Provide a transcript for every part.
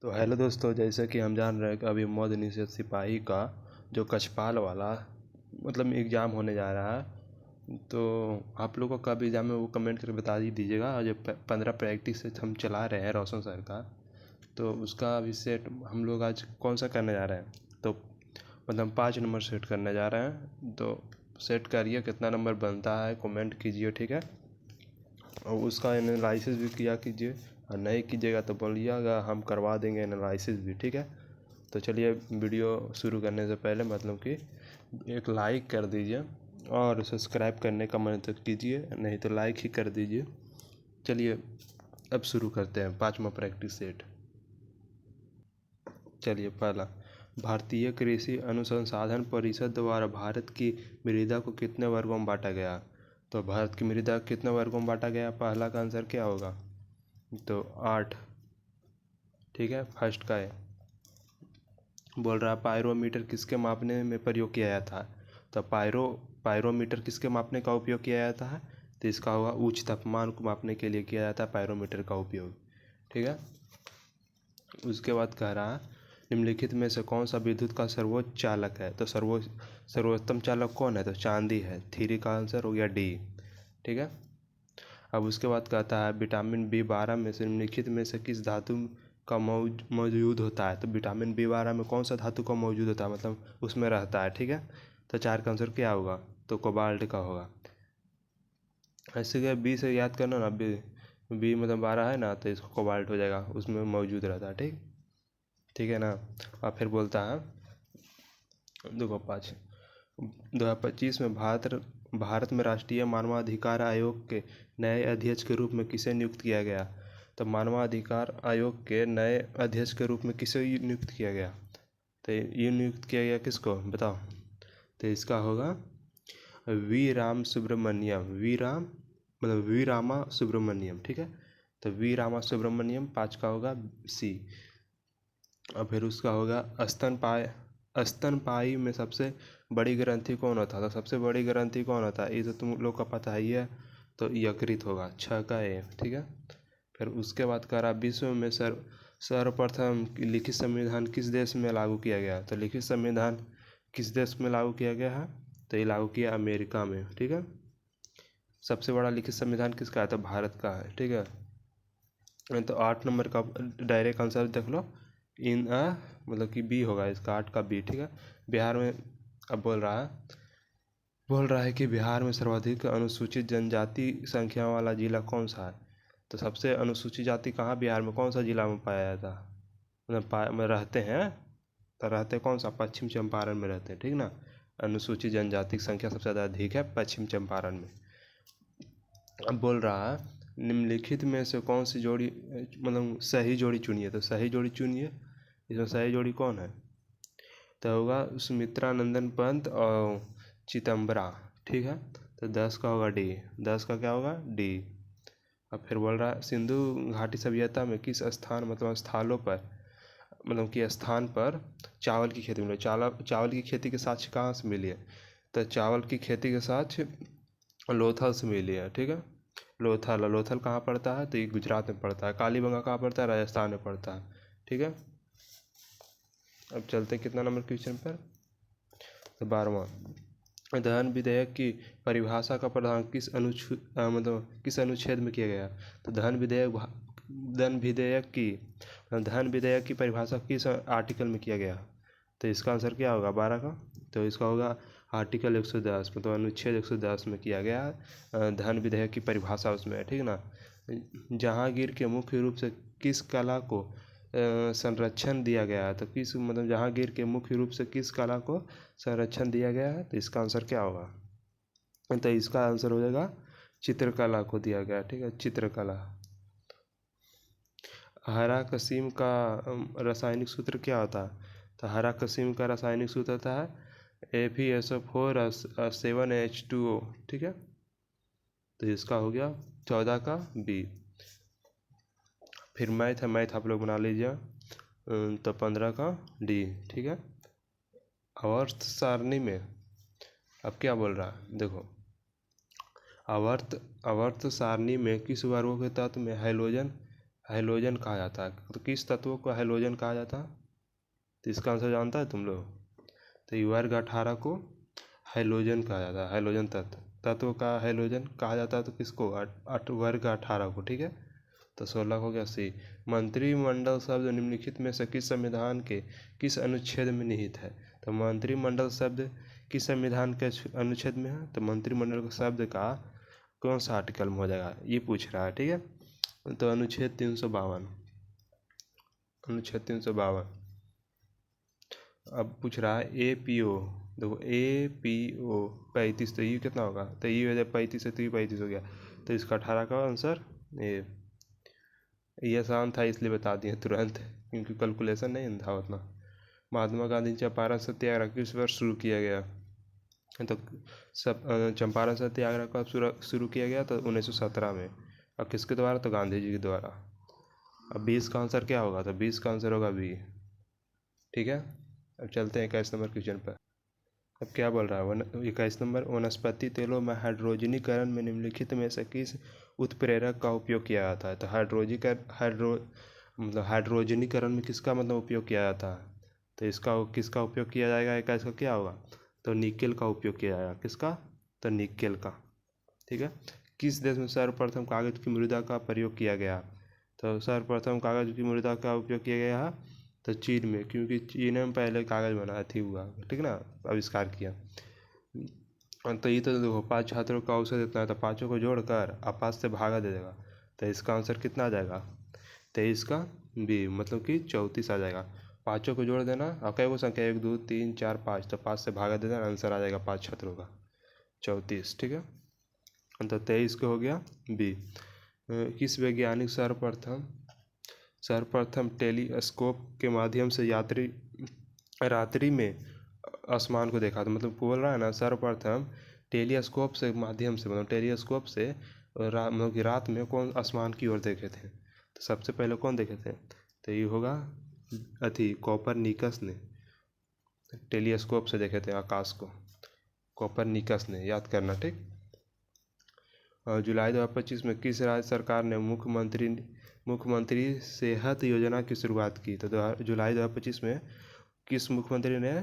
तो हेलो दोस्तों, जैसे कि हम जान रहे हैं कि अभी मद्य निषेध सिपाही का जो कछपाल वाला मतलब एग्ज़ाम होने जा रहा है। तो आप लोगों का कब एग्ज़ाम है वो कमेंट करके बता ही दीजिएगा। और जो 15 प्रैक्टिस सेट हम चला रहे हैं रोशन सर का, तो उसका अभी सेट हम लोग आज कौन सा करने जा रहे हैं। तो मतलब 5 नंबर सेट करने जा रहे हैं। तो सेट करिए, कितना नंबर बनता है कमेंट कीजिए, ठीक है। और उसका एनालिसिस भी किया कीजिए, और नहीं कीजिएगा तो बोलिएगा, हम करवा देंगे एनालिसिस भी, ठीक है। तो चलिए, वीडियो शुरू करने से पहले मतलब कि एक लाइक कर दीजिए और सब्सक्राइब करने का मन तो कीजिए, नहीं तो लाइक ही कर दीजिए। चलिए अब शुरू करते हैं 5वां प्रैक्टिस सेट। चलिए, पहला, भारतीय कृषि अनुसंधान परिषद द्वारा भारत की मृदा को कितने वर्गों में बांटा गया। तो भारत की मृदा कितने वर्गों में बांटा गया, पहला का आंसर क्या होगा। तो 8, ठीक है। फर्स्ट का है, बोल रहा है पायरोमीटर किसके मापने में प्रयोग किया जाता है। तो पायरोमीटर किसके मापने का उपयोग किया जाता है। तो इसका होगा उच्च तापमान को मापने के लिए किया जाता है पायरोमीटर का उपयोग, ठीक है। उसके बाद कह रहा है निम्नलिखित में से कौन सा विद्युत का सर्वोच्च चालक है। तो सर्वोत्तम चालक कौन है। तो चांदी है। 3 का आंसर हो गया डी, ठीक है। अब उसके बाद कहता है विटामिन B12 में से निम्नलिखित में से किस धातु का मौजूद होता है। तो विटामिन B12 में कौन सा धातु का मौजूद होता है, मतलब उसमें रहता है, ठीक है। तो 4 का आंसर क्या होगा। तो कोबाल्ट का होगा। ऐसे क्या बी से याद करना ना, बी मतलब 12 है ना, तो इसको कोबाल्ट हो जाएगा, उसमें मौजूद रहता है, ठीक ठीक है ना। और फिर बोलता है देखो 5, 2025 में भारत में राष्ट्रीय मानवाधिकार आयोग के नए अध्यक्ष के रूप में किसे नियुक्त किया गया। तो मानवाधिकार आयोग के नए अध्यक्ष के रूप में किसे नियुक्त किया गया। तो ये नियुक्त किया गया किसको बताओ। तो इसका होगा वी राम सुब्रमण्यम, वी रामा सुब्रमण्यम, ठीक है। तो वी रामा सुब्रमण्यम 5 का होगा सी। और फिर उसका होगा स्तनपायी में सबसे बड़ी ग्रंथि कौन होता है। तो सबसे बड़ी ग्रंथि कौन होता है, ये तो तुम लोग का पता ही है। तो यकृत होगा, 6 का ए, ठीक है। फिर उसके बाद कह रहा विश्व में सर्वप्रथम लिखित संविधान किस देश में लागू किया गया। तो लिखित संविधान किस देश में लागू किया गया है। तो ये लागू किया अमेरिका में, ठीक है। सबसे बड़ा लिखित संविधान किसका है। तो भारत का है, ठीक है। तो 8 नंबर का डायरेक्ट आंसर देख लो, इन मतलब कि बी होगा इसका, 8 का बी, ठीक है। बिहार में अब बोल रहा है कि बिहार में सर्वाधिक अनुसूचित जनजाति संख्या वाला जिला कौन सा है। तो सबसे अनुसूचित जाति कहाँ बिहार में कौन सा जिला में पाया जाता है, मतलब में रहते हैं। तो रहते कौन सा, पश्चिम चंपारण में रहते हैं, ठीक ना। अनुसूचित जनजाति की संख्या सबसे ज़्यादा अधिक है पश्चिम चंपारण में। अब बोल रहा है निम्नलिखित में से कौन सी जोड़ी मतलब सही जोड़ी चुनिए। तो सही जोड़ी चुनिए, इसमें सही जोड़ी कौन है। तो होगा सुमित्रा नंदन पंत और चिदम्बरा, ठीक है। तो 10 का होगा डी, 10 का क्या होगा डी। अब फिर बोल रहा है सिंधु घाटी सभ्यता में किस स्थान मतलब स्थलों पर मतलब कि स्थान पर चावल की खेती मिली। चावल की खेती के साक्ष्य कहाँ से मिली है। तो चावल की खेती के साक्ष्य लोथल से मिली है, ठीक है। लोथल कहाँ पड़ता है। तो ये गुजरात में पड़ता है। कालीबंगा कहाँ पड़ता है, राजस्थान में पड़ता है, ठीक है। अब चलते हैं कितना नंबर क्वेश्चन पर। तो 12वां, धन विधेयक की परिभाषा का प्रावधान किस अनुच्छेद में किया गया। तो धन विधेयक की परिभाषा किस आर्टिकल में किया गया। तो इसका आंसर क्या होगा 12 का। तो इसका होगा आर्टिकल 110 मतलब अनुच्छेद 110 में किया गया धन विधेयक की परिभाषा उसमें है, ठीक ना। जहांगीर के मुख्य रूप से किस कला को संरक्षण दिया गया है। तो किस मतलब जहांगीर के मुख्य रूप से किस कला को संरक्षण दिया गया है। तो इसका आंसर क्या होगा। तो इसका आंसर हो जाएगा चित्रकला को दिया गया, ठीक है, चित्रकला। हरा कसीम का रासायनिक सूत्र क्या होता है। तो हरा कसीम का रासायनिक सूत्र होता है FeSO4 7H2O, ठीक है। तो इसका हो गया 14 का बी। फिर मैथ है, मैथ आप लोग बना लीजिए। तो 15 का डी, ठीक है। आवर्त सारणी में अब क्या बोल रहा है देखो, आवर्त सारणी में किस वर्गों के तत्व में हैलोजन हैलोजन कहा जाता है। तो किस तत्व को हैलोजन कहा जाता है? तो इसका आंसर जानता है तुम लोग? तो ये वर्ग 18 को हैलोजन कहा जाता है। हैलोजन तत्व का हैलोजन कहा जाता है। तो किसको? वर्ग 18 को। ठीक है, तो 16 हो गया सी। मंत्रिमंडल शब्द निम्नलिखित में से किस संविधान के किस अनुच्छेद में निहित है? तो मंत्रिमंडल शब्द किस संविधान के अनुच्छेद में है? तो मंत्रिमंडल शब्द का कौन सा आर्टिकल में हो जाएगा, ये पूछ रहा है। ठीक है, तो अनुच्छेद 352। अनुच्छेद 352। अब पूछ रहा है APO। देखो APO 35, तो ये कितना होगा? तो ये हो जाए 35 से, तो ये 35 हो गया। तो इसका 18 का आंसर ये आसान था इसलिए बता दिए तुरंत, क्योंकि कैलकुलेशन नहीं था उतना। महात्मा गांधी चंपारण सत्याग्रह किस वर्ष शुरू किया गया? तो सब चंपारण सत्याग्रह कब शुरू किया गया? तो 1917 में। और किसके द्वारा? तो गांधी जी के द्वारा। अब 20 का आंसर क्या होगा? तो 20 का आंसर होगा B। ठीक है, अब चलते हैं 21 नंबर क्वेश्चन पर। अब क्या बोल रहा है? 21 नंबर, वनस्पति तेलों में हाइड्रोजनीकरण में निम्नलिखित में से किस उत्प्रेरक का उपयोग किया जाता है? तो हाइड्रोजनीकरण में किसका मतलब उपयोग किया जाता है? तो इसका किसका उपयोग किया जाएगा? इसका क्या होगा? तो निकेल का उपयोग किया जाएगा। किसका? तो निकेल का। ठीक है, किस देश में सर्वप्रथम कागज की मृदा का प्रयोग किया गया? तो सर्वप्रथम कागज की मृदा का उपयोग किया गया है तो चीन में, क्योंकि चीन में पहले कागज बना थी हुआ, ठीक ना, आविष्कार किया। तो ये तो देखो 5 छात्रों का अवसर देता है, तो पाँचों को जोड़कर आप 5 से भागा दे देगा। तो इसका आंसर कितना आ जाएगा? 23 का B, मतलब कि 34 आ जाएगा। पाँचों को जोड़ देना और कई वो संख्या 1 2 3 4 5, तो 5 से भागा दे देना, आंसर आ जाएगा 5 छात्रों का 34। ठीक है, तो 23 को हो गया B। किस वैज्ञानिक सर्वप्रथम टेलीस्कोप के माध्यम से रात्रि में आसमान को देखा? तो मतलब बोल रहा है ना, सर्वप्रथम टेलीस्कोप से माध्यम से, मतलब टेलीस्कोप से मतलब कि रात में कौन आसमान की ओर देखे थे? तो सबसे पहले कौन देखे थे? तो ये होगा कोपरनिकस ने टेलीस्कोप से देखे थे आकाश को। कोपरनिकस ने, याद करना। ठीक, और जुलाई 2025 में किस राज्य सरकार ने मुख्यमंत्री सेहत योजना की शुरुआत की? तो जुलाई 2025 में किस मुख्यमंत्री ने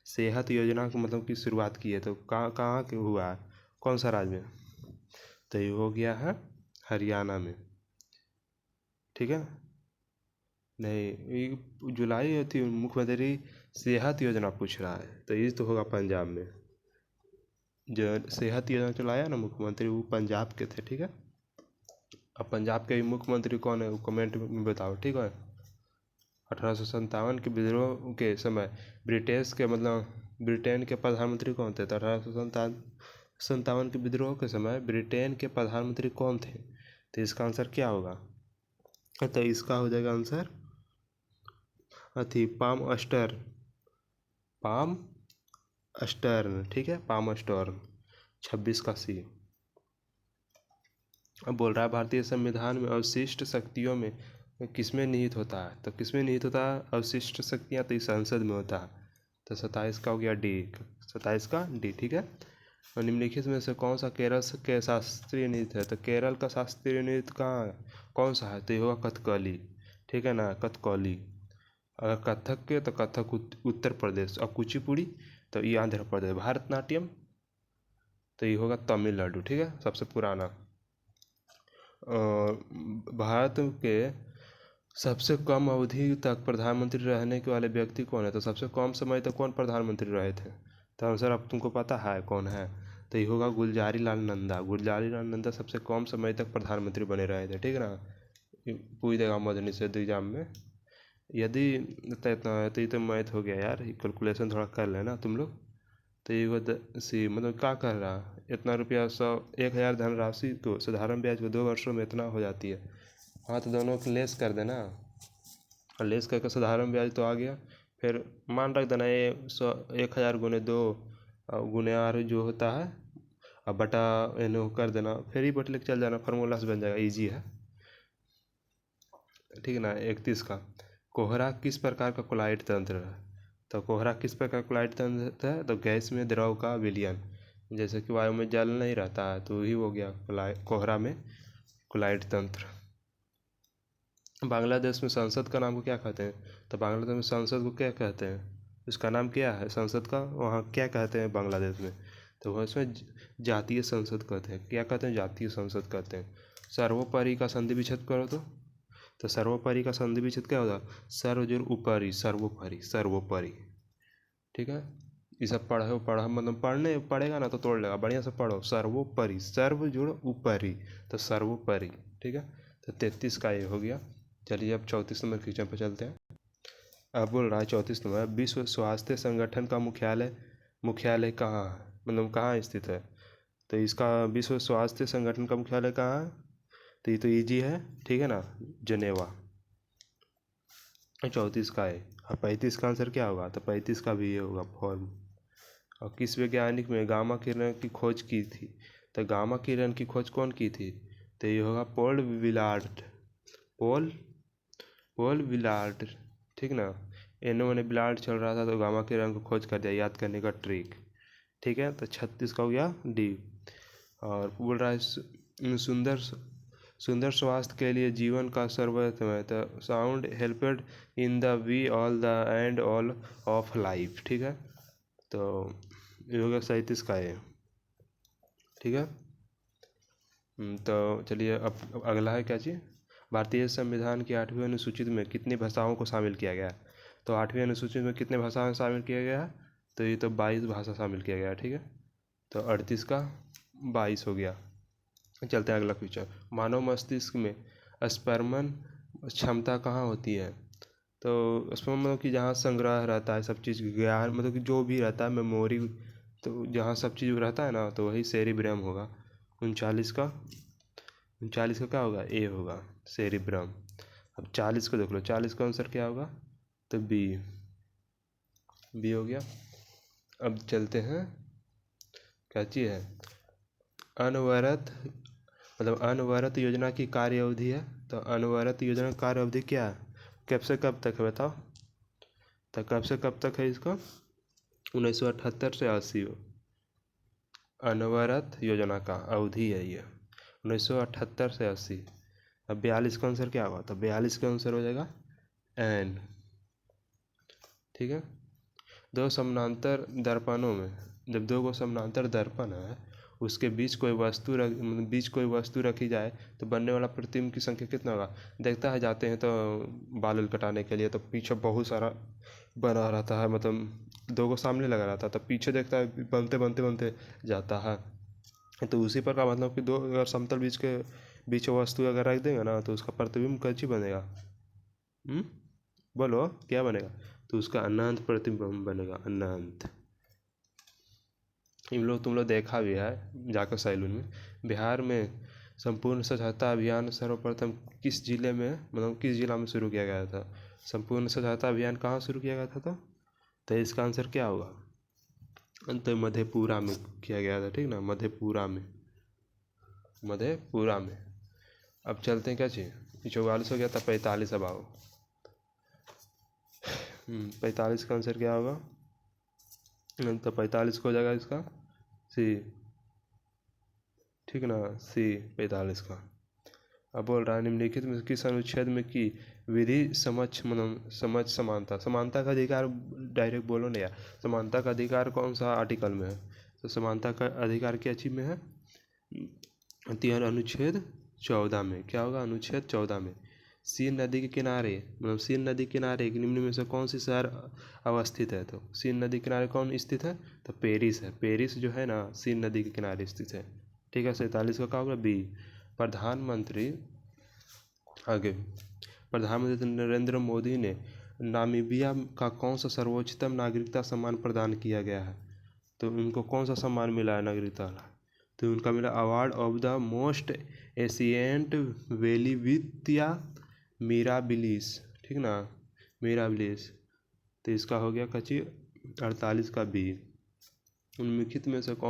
सेहत योजना को मतलब की शुरुआत की है? तो कहाँ के हुआ है, कौन सा राज्य में? तो ये हो गया है हरियाणा में। ठीक है, नहीं, ये जुलाई थी मुख्यमंत्री सेहत योजना पूछ रहा है, तो ये तो होगा पंजाब में। जो सेहत योजना चलाया ना मुख्यमंत्री, वो पंजाब के थे। ठीक है, अब पंजाब के मुख्यमंत्री कौन है वो कमेंट में बताओ। ठीक है, 1857 के विद्रोह के समय ब्रिटेन के प्रधानमंत्री कौन थे? तो 1857 के विद्रोह के समय ब्रिटेन के प्रधानमंत्री कौन थे? तो इसका आंसर क्या होगा? तो इसका हो जाएगा आंसर पाम अस्टर्न। ठीक है, पाम अस्टर्न, 26 का C। अब बोल रहा है भारतीय संविधान में अवशिष्ट शक्तियों में किसमें निहित होता है? तो किसमें निहित होता है अवशिष्ट शक्तियाँ? तो इस संसद में होता है। तो 27 का हो गया D, 27 का D। ठीक है, और निम्नलिखित में से कौन सा केरल के शास्त्रीय नृत्य है? तो केरल का शास्त्रीय नृत्य कौन सा है? तो ये होगा कथकली। ठीक है ना, कथकली। अगर कथक के तो कथक उत्तर प्रदेश, और कुचिपुड़ी तो ये आंध्र प्रदेश। भारतनाट्यम तो ये होगा तमिलनाडु। ठीक है, सबसे पुराना। भारत के सबसे कम अवधि तक प्रधानमंत्री रहने के वाले व्यक्ति कौन है? तो सबसे कम समय तक कौन प्रधानमंत्री रहे थे? तो आंसर अब तुमको पता है कौन है? तो ये होगा गुलजारी लाल नंदा। गुलजारी लाल नंदा सबसे कम समय तक प्रधानमंत्री बने रहे थे। ठीक है ना, पूछ देगा मदनी से एग्जाम में। यदि इतना है तो ये तो मैथ हो गया यार, कैलकुलेशन थोड़ा कर लेना तुम लोग। तो ये मतलब क्या कर रहा, इतना रुपया 1,000 धनराशि तो साधारण ब्याज को 2 वर्षों में इतना हो जाती है। हाँ, तो दोनों को लेस कर देना, और लेस करके साधारण ब्याज तो आ गया। फिर मान रख देना ये 1,000 गुने 2 गुने R जो होता है, अब बटा एन कर देना, फिर ही बट लेके चल जाना, फार्मूला से बन जाएगा, ईजी है। ठीक है ना, 31 का, कोहरा किस प्रकार का कोलाइड तंत्र है? तो कोहरा किस प्रकार का कोलाइड तंत्र है? तो गैस में द्रव का विलयन, जैसे कि वायु में जल नहीं रहता है तो ही हो गया कोहरा में कोलाइड तंत्र। बांग्लादेश में संसद का नाम को क्या कहते हैं? तो बांग्लादेश में संसद को क्या कहते हैं? उसका नाम क्या है संसद का? वहाँ क्या कहते हैं बांग्लादेश में? तो वह इसमें जातीय संसद कहते हैं। क्या कहते हैं? जातीय संसद कहते हैं। सर्वोपरि का संधि विच्छेद करो तो सर्वोपरि का संधि विच्छेद क्या होगा? सर्व जोड़ ऊपरी, सर्वोपरि, सर्वोपरि। ठीक है, ये सब पढ़ो मतलब पढ़ने पढ़ेगा ना तो तोड़ लेगा। बढ़िया से पढ़ो। सर्वोपरि, सर्व जोड़ ऊपरी, तो सर्वोपरि। ठीक है, तो 33 का ये हो गया। चलिए अब 34 नंबर क्वेश्चन पर चलते हैं। अब बोल रहा है 34 नंबर, विश्व स्वास्थ्य संगठन का मुख्यालय कहाँ है? मतलब कहाँ स्थित है? तो इसका विश्व स्वास्थ्य संगठन का मुख्यालय कहाँ है? तो ये तो ईजी है, ठीक है ना, जनेवा। 34 का है। और 35 का आंसर क्या होगा? तो 35 का भी ये होगा, फॉर्म। और किस वैज्ञानिक में गामा किरण की खोज की थी? तो गामा किरण की खोज कौन की थी? तो ये होगा पॉल विलार्ड। पॉल विलार्ड, ठीक ना। एनो मैंने बिलार्ड चल रहा था तो गामा किरण को खोज कर दिया, याद करने का ट्रिक। ठीक है, तो 36 का हो गया डी। और बोल रहा है सुंदर स्वास्थ्य के लिए जीवन का सर्वोत्तम है। तो sound helped in the we all the end all of life. ठीक है, तो ये हो गया 37 का ये। ठीक है, तो चलिए अब अगला है क्या चीज़? भारतीय संविधान की 8वीं अनुसूची में कितनी भाषाओं को शामिल किया गया है? तो 8वीं अनुसूची में कितने भाषाएं शामिल किया गया है? तो ये तो 22 भाषा शामिल किया गया है। ठीक है, तो 38 का 22 हो गया। चलते हैं अगला क्वेश्चन। मानव मस्तिष्क में स्पर्मन क्षमता कहाँ होती है? तो स्पर्म मतलब कि जहाँ संग्रह रहता है सब चीज़, ज्ञान मतलब कि जो भी रहता है, मेमोरी, तो जहाँ सब चीज़ रहता है ना, तो वही सेरिब्रम होगा। 39 का क्या होगा? ए होगा, सेरिब्रम। अब 40 को देख लो, 40 का आंसर क्या होगा? तो बी हो गया। अब चलते हैं, क्या चीज़ है? अनवरत मतलब अनवरत योजना की कार्य अवधि है। तो अनवरत योजना की कार्य अवधि क्या है? कब से कब तक है बताओ? तो कब से कब तक है इसका? 1978 से 80। अनवरत योजना का अवधि है ये 1978 से 80। अब 42 का आंसर क्या होगा? तो 42 का आंसर हो जाएगा एन। ठीक है, दो समानांतर दर्पणों में, जब दो को समानांतर दर्पण है उसके बीच कोई वस्तु रखी जाए तो बनने वाला प्रतिबिंब की संख्या कितना होगा? देखता है जाते हैं तो बाल कटाने के लिए, तो पीछे बहुत सारा बना रहता है, मतलब दो को सामने लगा रहता है, तो पीछे देखता है बनते बनते बनते जाता है। तो उसी पर का मतलब कि दो अगर समतल बीच वस्तु अगर रख देंगे ना तो उसका प्रतिबिंब कैसी बनेगा? बोलो क्या बनेगा? तो उसका अनंत प्रतिबिंब बनेगा, अनंत। तुम लोग देखा भी है जाकर सैलून में। बिहार में संपूर्ण स्वच्छता अभियान सर्वप्रथम किस जिले में, मतलब किस जिला में शुरू किया गया था? संपूर्ण स्वच्छता अभियान कहाँ शुरू किया गया था? तो इसका आंसर क्या होगा? तो मधेपुरा में किया गया था। ठीक ना, मधेपुरा में। अब चलते हैं क्या चाहिए? 44 हो गया था, 45 अब आओ। 45 का आंसर क्या होगा? तो 45 को हो जाएगा इसका सी। ठीक ना, सी 45 का। अब बोल रहा है निम्नलिखित में किस अनुच्छेद में की विधि समझ समानता का अधिकार, डायरेक्ट बोलो ना यार। समानता का अधिकार कौन सा आर्टिकल में है? तो समानता का अधिकार क्या चीज में है? अनुच्छेद 14 में। क्या होगा? अनुच्छेद 14 में। सीन नदी के किनारे, मतलब सीन नदी के किनारे निम्न में से कौन सी शहर अवस्थित है? तो सीन नदी के किनारे कौन स्थित है? तो पेरिस है। पेरिस जो है ना, सीन नदी के किनारे स्थित है। ठीक है, 47 का क्या होगा? बी। प्रधानमंत्री आगे प्रधानमंत्री नरेंद्र मोदी ने नामीबिया का कौन सा सर्वोच्चतम नागरिकता सम्मान प्रदान किया गया है? तो उनको कौन सा सम्मान मिला है नागरिकता वाला? तो उनका मिला award of the most ancient Welwitschia mirabilis. ठीक ना, मिराबिलिस। तो इसका हो गया कच्ची 48 का बी। निम्नलिखित में से कौन